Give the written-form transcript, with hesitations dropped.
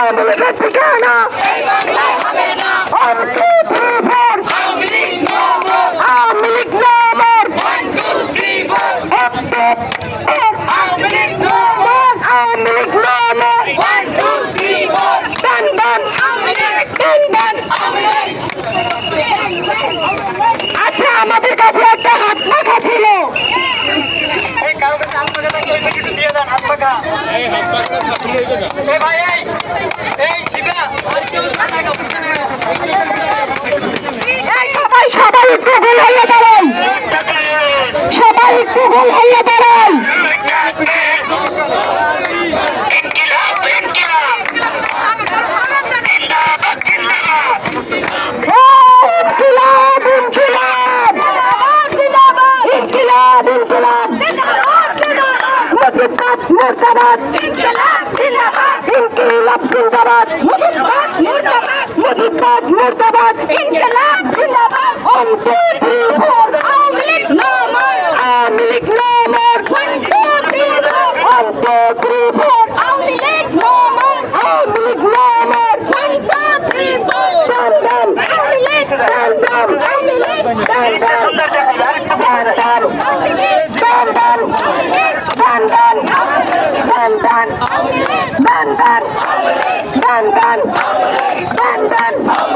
আওয়ামী লীগের ঠিকানা আওয়ামী লীগ নামের আওয়ামী লীগ আচ্ছা আমাদের কাছে একটা হাত পাখা ছিল সবাই একটু গোল হয়ে দাঁড়াই সবাই একটু গোল হয়ে দাঁড়াই মুর্দাবাদ ইনকিলাব জিন্দাবাদ ইনকিলাব জিন্দাবাদ মুজিবাদ মুর্দাবাদ ইনকিলাব জিন্দাবাদ 1 2 3 4 Awami League no more Awami League no more 1 2 3 4 1 2 3 4 Awami League no more Awami League no more 1 2 3 4 ডান আওয়ামী লীগ ডান আওয়ামী লীগ ডান সুন্দর দেখা আরেকটু ডান আওয়ামী লীগ ডান ডান Dan dan